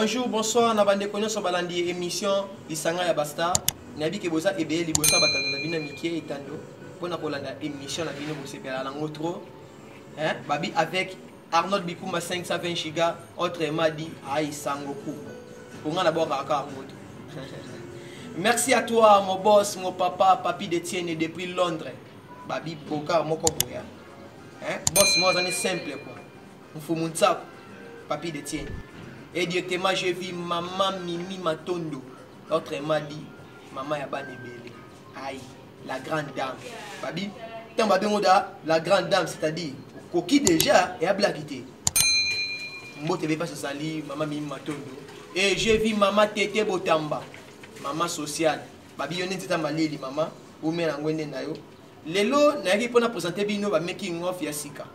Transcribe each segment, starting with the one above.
Bonjour, bonsoir, nabande konyo so balandi émission Lisanga ya Basta. Nabi ke boza ebe libosa batano na bina mikie etando. Pona kolanda émission na bino bosepela la ngotro. Hein? Babi avec Arnold Bikouma 520 giga, autrement dit Aïe Sangoku. Pour nga d'abord kaka ngoto. Merci à toi mon boss, mon papa, papi d'Etienne depuis Londres. Babi Boka moko boya. Hein? Boss moi on est simple quoi. Mfumuntsako, papi d'Etienne. Et directement, je vis maman Mimi Matondo. Autrement dit, maman Yabane Bele. Aïe, la grande dame. Babi, tant babi moda, la grande dame, c'est-à-dire, Koki déjà est à blaguité. Moi, tu ne pas se salir, maman Mimi Matondo. Et je vis maman Tete Botamba. Maman sociale. Babi, yon est malili, maman. Ou men en wende na yo. Lelo, n'a pas pour présenter bino, ba making of Yassika.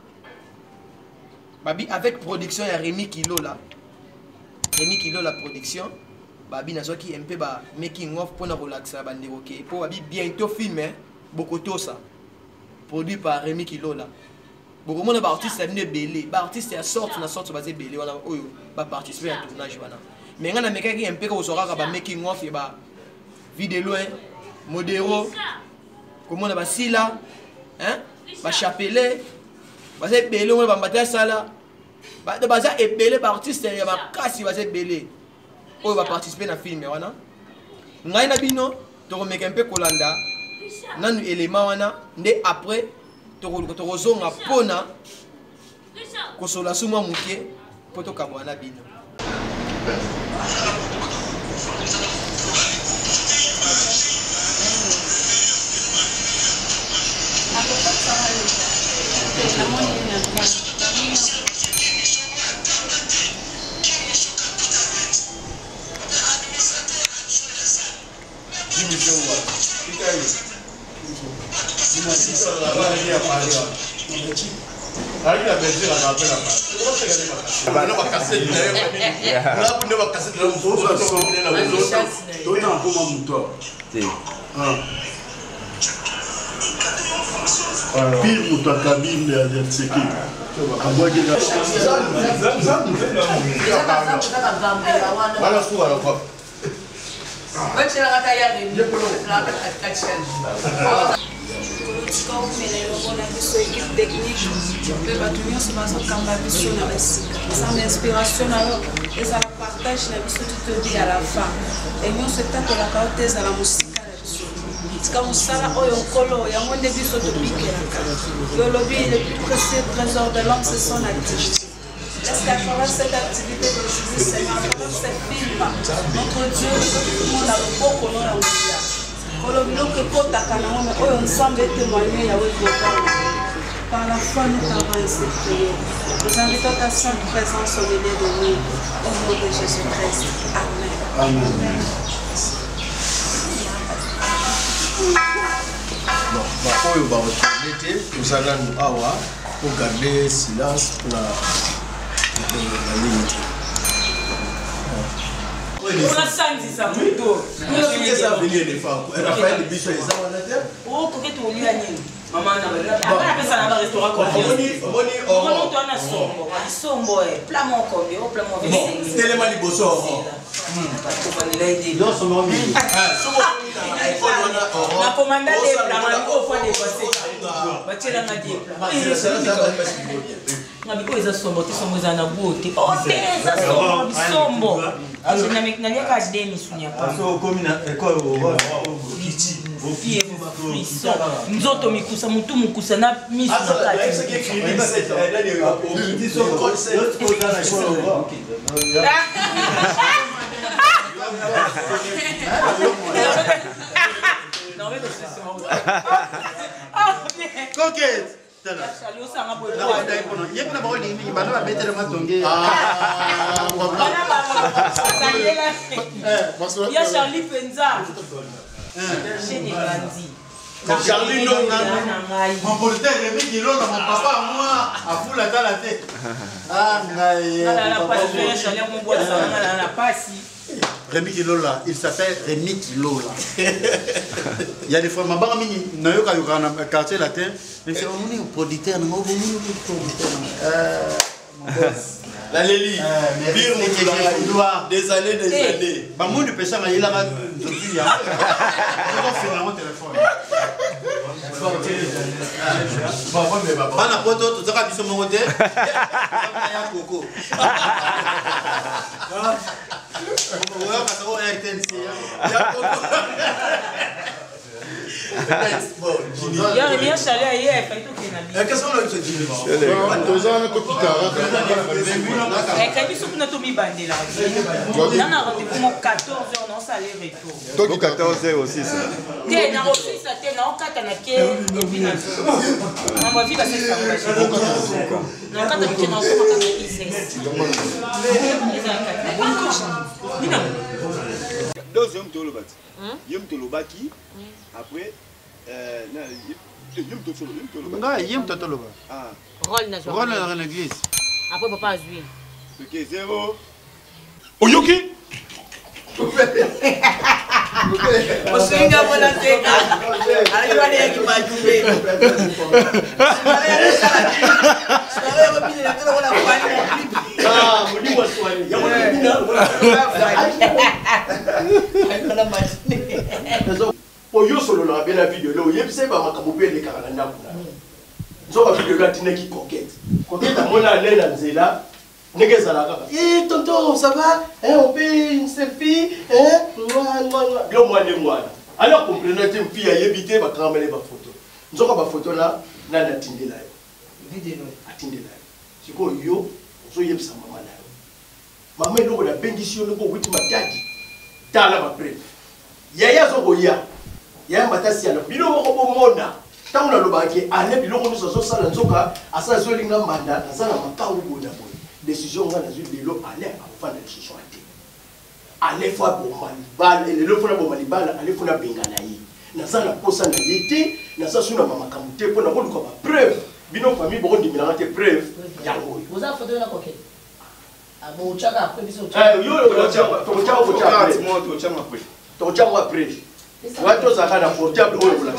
Babi, avec production, il y a Rémi Kilo là. Rémi Kilo la production, babi na qui un peu ba making of pour na relaxer ba ndéroké. Pour babi bientôt filmé Bokoto ça. Produit par Rémi Kilo là. Beaucoup mon artiste est venu belé, ba artiste est sorti na sorte basé belé wana oyo ba participer à tournage wana. Mais ngana meka qui un peu ko sora ba making of et ba vidéo modéro. Comment on ba sila hein? Ba chapelet. Basé belé on ba mater sala. De base et belé par artiste il y a ma casse va être belé on va participer dans film wana ngai na bino to remeka un peu kolanda nanu élément wana ndé après to zonga pona ko sola suma muke poto kabwana bino Pire ou ta cabine de sécurité. Sans l'inspiration, et ça partage la vie tout dit à la fin. Et nous, c'est tant que la carotte à la musique. C'est comme ça, il y a moins de vie sur le pique. Le lobby est le plus précieux trésor de l'homme, c'est son activité. Est-ce qu'à travers cette activité d'aujourd'hui, c'est à travers ce film, notre Dieu, tout le monde a le beau colon à Ouya. Colomino que Kota Kanama, on semble témoigner à Ouya. Par la foi, nous t'avons cette prière. Nous invitons ta sainte présence au milieu de nous. Au nom de Jésus-Christ. Amen. Amen. Nous allons pour garder silence pour la limite. On a senti ça plutôt. On a fait ça venir des femmes. Raphaël Bichon est ça on a terre. Oh, coquette au lieu à Nîmes. Maman n'a pas ça dans le restaurant comme on a sombo. Sombo est plat mon combi, au plat mon vessie. Tellement les bossons. Pas trop bonne idée. Non, son nom. La commande des plats, on fois des passés. Batia la madie plat. Ngabiko eza sombo te sombo eza na beauté. Oh, eza sombo, sombo. Je n'ai pas de démission pas. So comme na école au kiti. Fie frisson. Nzoto mikusa mutu mukusa na misu na kati. C'est écrit 17 au kiti so l'autre côté na école. Non mais c'est ça. Coquette. Il y a Charlie Penza. Charlie non, mon politique Rémi qui l'on mon papa moi à fou la tête. Ah Rémi Kilola, il s'appelle Rémi Kilola. Il y a des fois, ma banque, il y a un quartier latin, mais c'est un producteur, mon boss. La Lélie. Des années, des années. Bamoun de personne, il a un téléphone. Bana poto tozaka biso mongo te. Ya koko. Oya kasako RTNC. Ya koko. Ya bien salé hier, fait tout qu'il a dit. Qu'est-ce qu'on a dit? Tozana to kitara. Quand ils sont notre mi bandé là. On a rendez-vous 14h, on s'allait retour. Toi 14h aussi ça. T'es dans aussi ça t'es dans 4 na ke et puis na. On va vivre c'est ça. Non quand tu es dans comment tu es ici. Deuxième tolobati. Yem tolobaki. Après yem tolobaki. Nga yem totoloba. Ah. Rôle na l'église. après papa azui. OK, 0. Oyoki. Osinga bona teka. Aliwa ni yakimajube. Sare ya bile na tena wala kwani. Ah, mudi wa swali. Ya mudi bina. Ayona machine. Oyo solo na bela video lo yebise ba makambo pe le kala ndako na. Nzoka video la tineki coquette. Coquette amona lela nzela. Negeza kaka. Tonton, ça va? On fait une selfie? Yo mwana. Alors comprenez te mpi ya yebite ba kamele ba photo. Nzoka ba photo la na natindela yo. Vidéo. Atindela yo. Siko yo zo yebisa mama na yo. Mama eloko na bendition loko witi matadi. Tala ba preuve. Yaya zo goya. Yaya matasi ya bino moko bomona. Tango na lobaki ale biloko nyonso zo sala nzoka asa zo linga mbanda asala makawu bona bona. Décision on a eu de l'eau aller à faire des décisions à aller fois pour malibal et le fois pour malibal aller fois na benganaï na ça na posa na yete na ça suna mama kamute pour na ko ba preuve bino famille bon dimina te preuve yango Vous avez photo na coquette. Ah bon chaka après biso. yo to chama après wato zaka na portable o la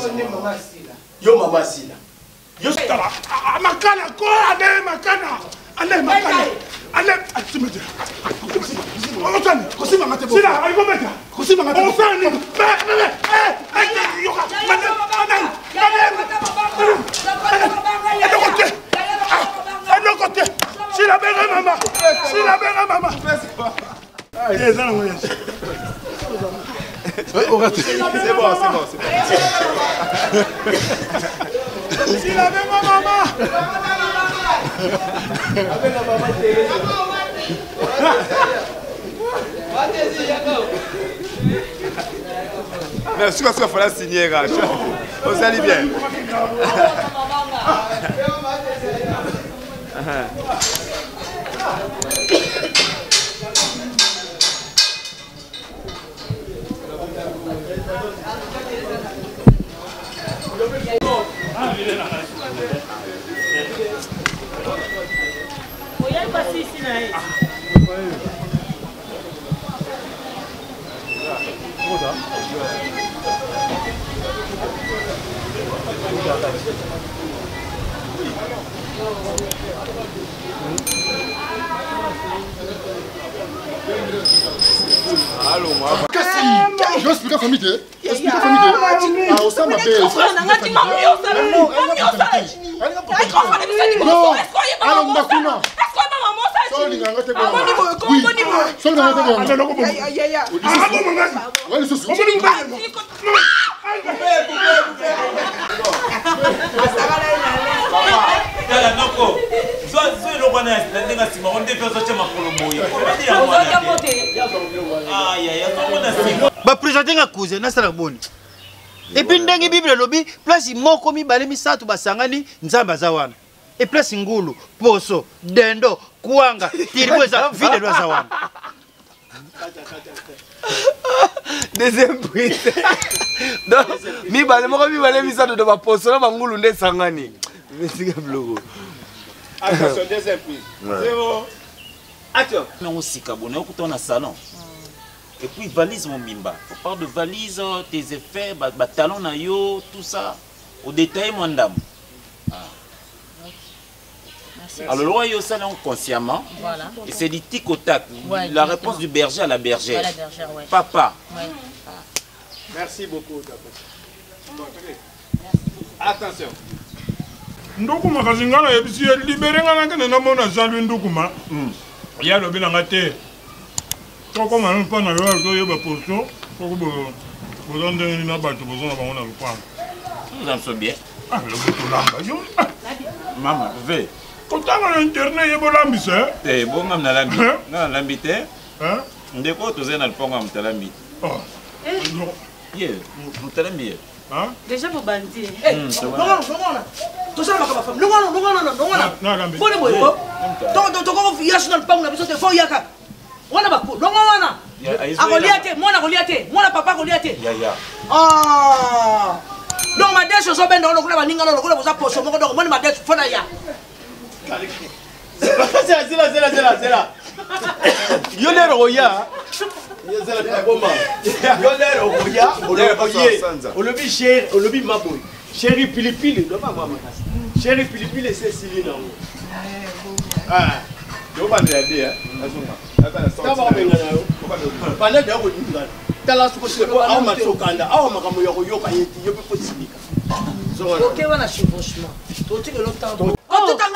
yo mama sila yo Tala, makana, quoi, allez, makana. Allez, makana. Allez, tu me dis. Osani, kosi mangate bo. Sila, aliko meta. Kosi mangate. Osani. Yoka. Madam. Côté. Si la belle maman. Eh, ça non. C'est bon. Si la belle maman. Merci parce qu'il fallait signer. On s'allie bien. Allô, moi. Je vais expliquer à la famille. Ah, on s'en m'appelle. Non, alors on a tout non. Ba présenter nga cousin na sala boni. Et puis ndenge Bible lobi place moko mibale misatu basangani nzamba za wana. Et place ngulu poso dendo kuanga tiriweza vide lwa za wana. Deuxième prise. Donc mibale moko mibale misatu de ba poso na ngulu nde sangani. Mesika blogo. Attention, deuxième prise. 0. Action. Mais on s'y cabonne, on coûte en salon. Et puis valise mon mimba. On parle de valise, tes effets, talons nayo, tout ça. Au détail mon dame. Merci. Alors le roi est au salon consciemment. Voilà. Et c'est du tic au tac. Ouais, la réponse du berger à la bergère. À la bergère, ouais. Papa. Ouais. Merci beaucoup. Attention. Ndukuma kazingana yebisi libere ngana kana na mona zalu ndukuma. Ya lobi na ngate. Toko manu pa na yo to yeba poso. Toko bo bozande ni na bato bozona bango na lupanga. Nous en sommes bien. Ah, le botolanga yo. Maman, ve. Kotanga na internet yebo lambisa. Eh, bon mam na lambi. Na lambi te. Hein? Ndeko toze na lupango ya mutalambi. Oh. Ye, mutalambi. Hein? Déjà vous bandit. Eh, non. Tout ça, ma femme. Non. Non. Faut le boyo. Toko yasu na lupango na biso te fo yaka. Wana bako. Non. Agoliate, mwana Goliate. Mwana papa Goliate. Ya. Ah. Donc ma dèche so bendo lokula baninga lokula boza poso moko donc moni ma dèche fona ya. Zela. Yo lero oya. Yo zela takoma. Yo lero oya. Olobi chéri, olobi maboy. Chéri pilipili, do mama makasi. Chéri pilipili c'est Céline nango. Ah. Yo ba ndade hein. Taba benga nayo. Pala de ko ndingana. Tala suko siko aw matsokanda aw makambo ya koyoka yeti yo pe possibilika. OK wana chevauchement. To tike longtemps.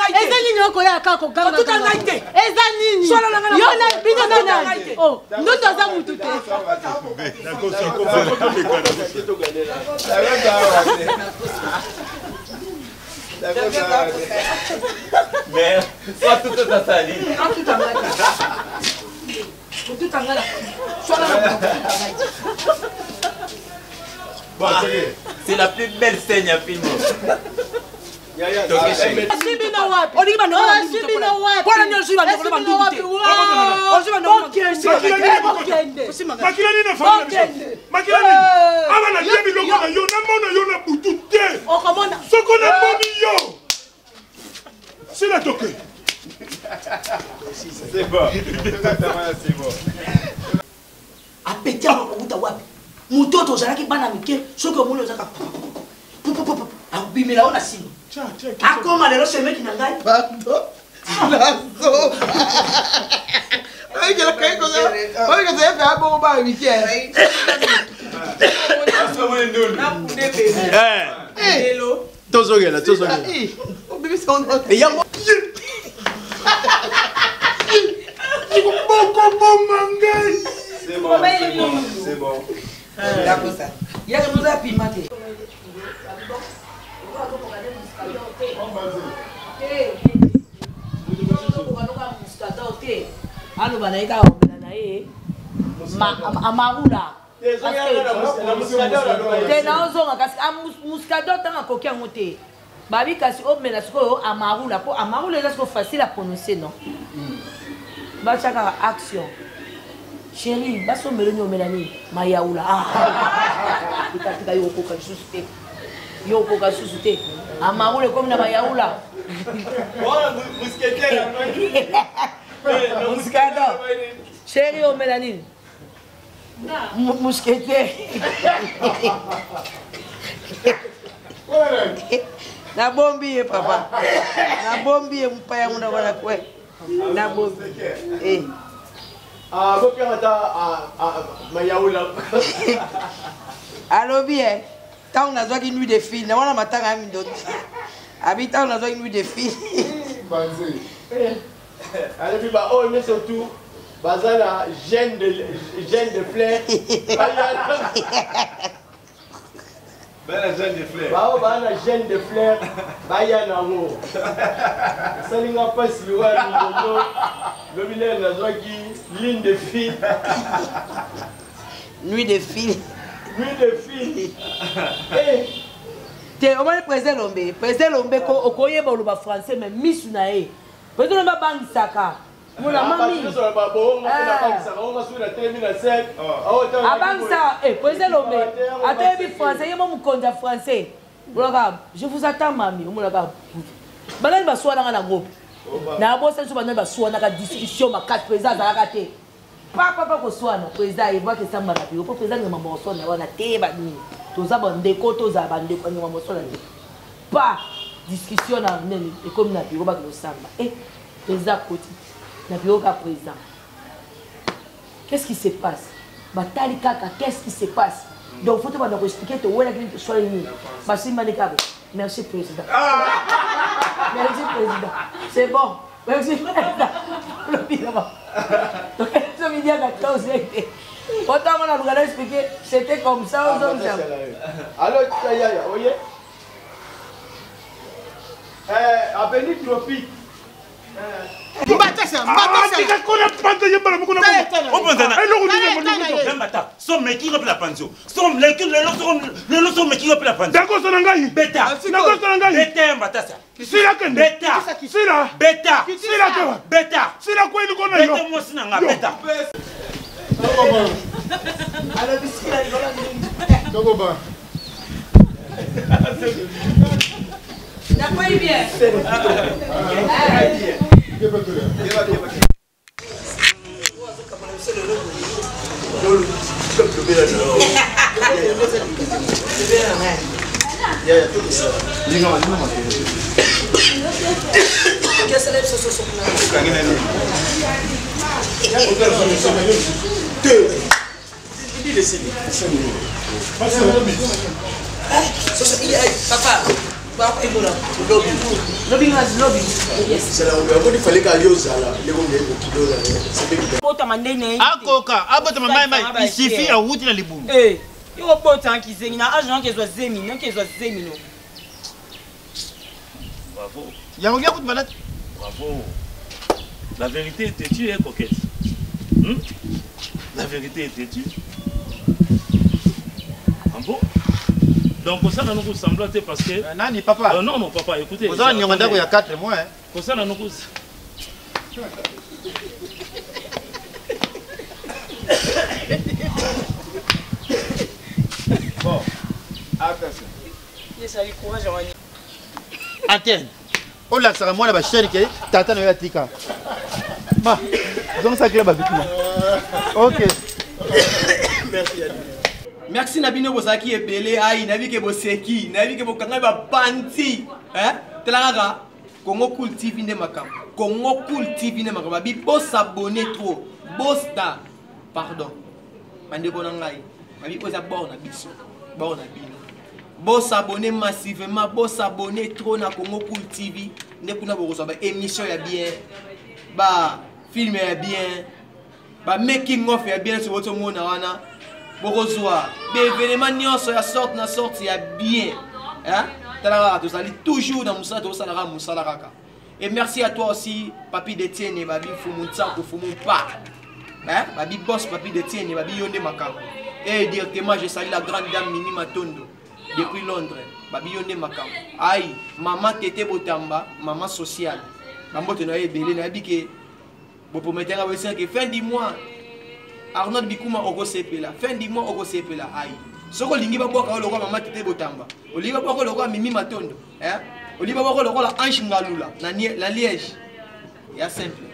Eza nini okoya kako ganga. Tout en gaite. Eza nini? Yo na bino na. Oh, nous toza mutu te. Mais soit tout est sali. Tout en gaite. C'est la plus belle scène à filmer. C'est bon. Mutoto ozalaki bana mike soki omoni ozaka abimela o na nsima akoma lelo semeki na ngai tozogela C'est bon. yaka moza ya pima te aloba na ye kaka kobela na ye amarula te naozonga kasi muskado ntanga akoki yango te babi kasi omela sikoyo amarula mpo amarula eza sikoyo facile à prononcer non batya kaka action chéri basomela ni omela nini mayaula tika yokoka lisusu te yokoka lisusu te amarula ekomi na mayaula muskado chéri omela nini mousquetaire nabombi ye papa nabombi ye mpaya muna wana kwe nabombi alobi e ntango nazwaki nuit de file na wana matanga ya mindoni abi ntango nazwaki nuit de file alobi baoyo nyonso tu baza na gène de fleur bao baa na gène de fleur baya nango esalinga mpasi liwa lingono lobi lelo nazwaki ligne de file nuit de file te omoni président lombe okoyeba oloba français mais misu na ye président lombe abangisaka mona mami abangisa président lombe atoyebi français ye mo mokonzi ya français olaka je vous attends mami omonaka banani baswananga nango nabosa biso banani baswanaka discussion makasi président azalaka te papa koswana président evaki esambaka biro mpo président ngema mosona wana te banini toza bandeko tozala bandeko ngema mosona te pa discussion na nene et comme na bureau ba ko samba président côté na bureau ka président qu'est-ce qui se passe batali kaka qu'est-ce qui se passe donc faut te va expliquer te wala que soit ni basi manika merci président merci président c'est bon merci président le bien donc ça veut dire que toi aussi autant on a regardé expliquer c'était comme ça aux hommes alors yaya oye avenue tropique D'accord, bien. Papa. Lobby. Yes. Il suffit à route dans les boules. Eh, il y a pas tant qui zémi, na agent qui soit zémi, non qui soit zémi non. Bravo. Il y a rien de malade. Bravo. La vérité est têtue et coquette. La vérité est têtue. Ah bon? Donc, ça, nous ressemblons parce que. Nani, papa. Non, papa, écoutez. Vous avez il y a 4 mois. Pour ça, nous. Bon, attention. Ça lui courage, Attends. On l'a ça, moi, la chaîne qui est tata no yatika. Bah, donc ça, club avec moi. Ok. Merci, Yannick. Merci Nabino Bosaki et Belé, aïe, Nabi ke Boseki, Nabi ke Bokanga ba panti, Telaraga, Congo Cool TV ne makam, Congo Cool TV ne makam, Babi, beau s'abonner trop, beau star, pardon, Mande Bonangai, Babi, beau s'abonner biso, bon abino, beau s'abonner massivement, beau s'abonner trop na Congo Cool TV, ne kuna borosa ba émission ya bien, ba film ya bien, ba making of ya bien sur votre monde wana. Borozwa, l'événement nyonso ya sorte na sorte ya bien. Talaka to sali toujours dans Moussa to salara Moussa Laraka. Et merci à toi aussi papi Detienne babi fumunta ko fumumpa. Babi boss papi Detienne babi yonde makam. Et directement je salue la grande dame Mini Matondo depuis Londres. Babi yonde makam. Aïe, maman Tete Botamba, maman sociale. Mambote na ebele na bike bo promettre à que fin du mois Arnold Bikouma Ogo Sepela, fin du mois Ogo Sepela, aïe. Soko lingi ba boka lo maman Tete Botamba. Oli ba boka lo Mimi Matondo, Oli ba boka lo Ange Ngalula, la Liège. Ya simple.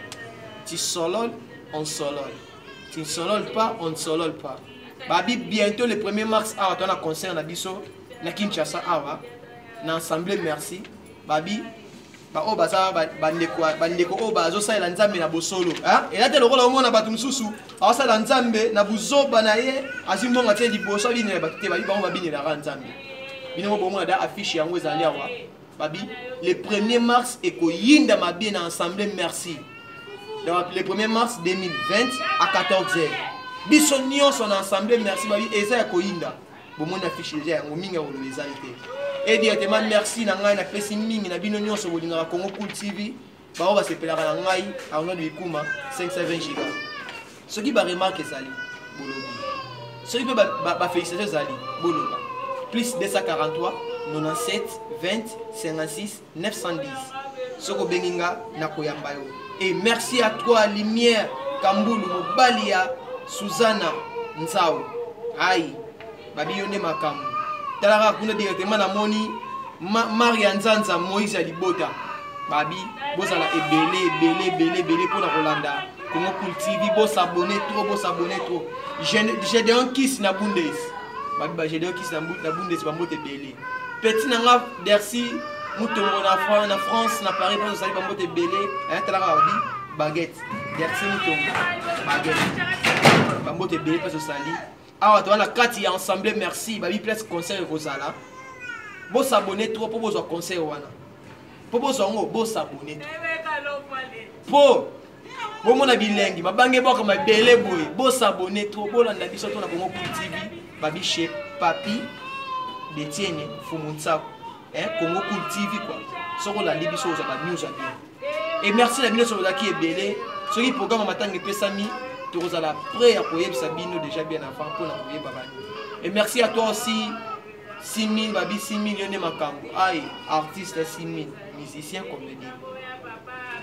Tu solol, on solol. Tu ne solol pas, on ne solol pas. Babi bientôt le 1er mars awa ton concert na biso na Kinshasa awa na assemblée merci. Babi ba o baza bandeko o bazo sala nzambe na bosolo et là te lokola omona batu mususu awasala nzambe na buzoba na ye azimbonga te liboso bini ba te babi ba bini na nzambe bino bo mona da affiche yango ezali awa babi le 1er mars ekoyinda mabi na assemblée merci donc le 1er mars 2020 à 14h biso nyonso na assemblée merci babi eza ekoyinda bo mona affiche déjà yango minga o le ezalité. Et directement merci na ngai na pesi mingi na bino nyonso bolinga Congo Cool TV ba o ba sepelaka na ngai Arnaud Bikouma 520 giga. Ce qui ba remarque ezali bolobi. Ce qui ba féliciter ezali boloba. Plus 243 97 20 56 910. Soko benginga na koyamba yo. Et merci à toi Lumière Kambulu Mobalia Susanna Nzao. Aïe babi yonde makambo. Talara kuna directement na moni Maria Nzanza Moïse Alibota babi bozala ebele pour la Rolanda Congo Cool TV bo s'abonner trop j'ai de un kiss na Bundes babi ba j'ai de un kiss na Bundes ba mote belé petit nanga merci mutongo na France na Paris pour ça ba mbote belé talaka odi baguette merci mutongo baguette ba mbote belé pour ça li awa to na kati ya ensemble merci ba bi place concert kozala bo s'abonner trop pour besoin concert wana pour besoin ngo bo s'abonner po bo mona bilengi babange boka mabele boye bo s'abonner trop bo landa biso to na Congo TV ba bi chez papi Detienne Fumuntsako Congo TV quoi soko la libiso za ba news et merci la bino sur qui est belé ce qui programme matanga pesami tu la prêt à koyebisa bino déjà bien avant pour la koyeba ba et merci à toi aussi 6000 babi 6 millions de makambo aïe artiste 6000 musicien comédien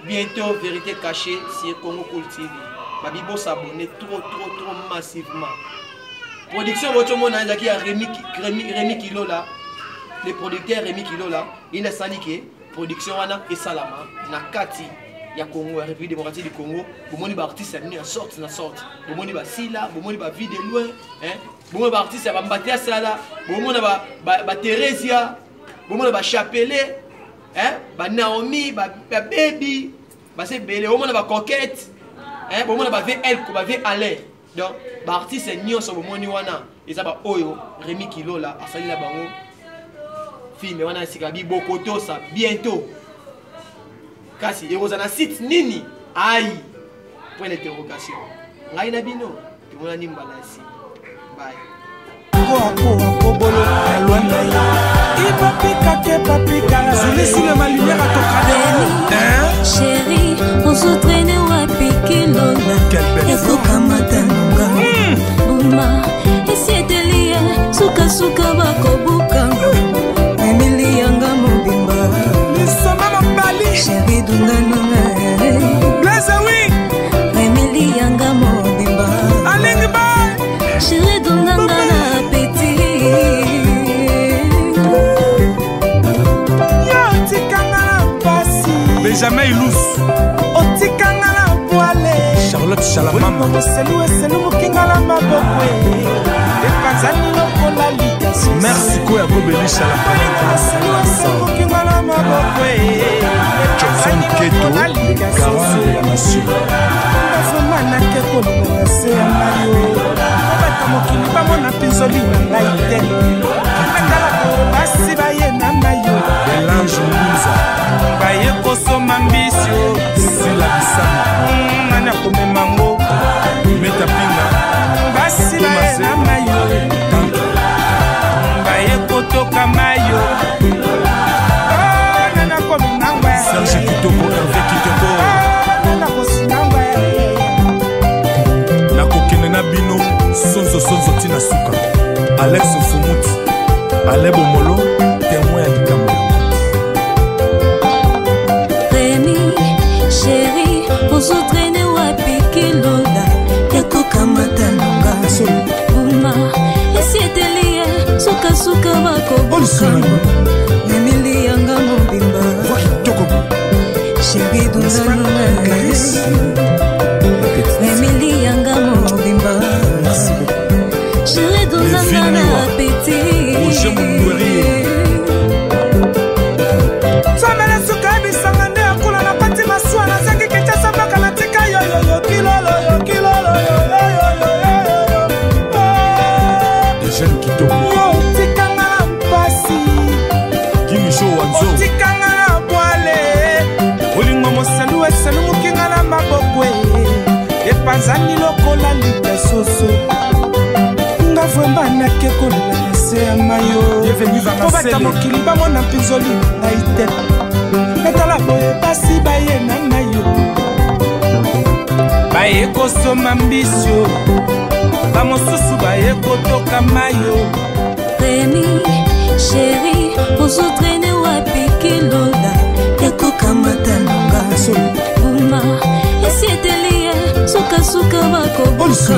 bientôt vérité cachée sur Congo TV babi bo s'abonner trop massivement production votre monde a qui a Rémi Kilo là le producteur Rémi Kilo là il a sali que production wana et salama na kati ya Congo la République démocratique du Congo bomoni ba artiste amini en sorte bomoni ba sila bomoni ba vie de loin bomoni ba artiste ba mbatia sala bomoni ba Theresia bomoni ba Chapelé ba Naomi ba baby ba c'est belé bomoni ba coquette bomoni ba VL ko ba V Alain donc ba artiste nyonso bomoni wana eza ba oyo Rémi Kilo là asali na bango film wana sikabi bokoto ça bientôt kasi erozana site nini ai point d'interrogation ngai na bino tumona nimba na si bye chérie, on se traînait wapi kilona ekoka matanunga buma esiete lié suka suka bakobuka Emily yanga mobimba lisoma mobali chérie dunganonga Blaise oui Emily yanga mobimba alingi ba chérie dunganga na petit yo tikanga pasi Benjamin Ilous otikanga na poale Charlotte Chalamama selu mukinga la mabokwe epanzani lokola ligaso merci ko ya kobelisha la selu mukinga la mabokwe Johnson Keto garant ya nation afomana ke kolonga se ya mayo bata mokili bamona pinzoli na laite akala ko basi baye na mayo Elange Mouza baye kosoma mbisio sila bisama mana komemango meta pinga basi baye na mayo baye kotoka mayo nana komenangwa Serge Kitoko Hervé Kitoko nana kosinangwa na kokene na bino sonzo tina suka Alex Fumuti Alebo Molo témoin ya likambo Rémi chérie on se traîne wapi kilola ekoka matanunga buma esiete lié suka suka bakobuka Emily yanga mobimba chérie dunganonga Emily yanga mobimba chérie dunganonga na petit Samela suka bisanga nde akula na pati maswana zangi kecha sabaka na tika yo kilolo Eugène Kitoko tikanga na mpasi Kimisho Wanzo tikanga na bwale olingo moselu eselu mukinga na mabokwe epanzani lokola litasoso nga vwemba nake kolela na se ya mayo obata mokili bamona mpinzoli na ite etala boye basi baye na mayo baye kosoma mbisio bamosusu baye kotoka mayo Rémi chérie on se traîne wapi kilola ekoka matanunga buma esiete lié suka suka bakobuka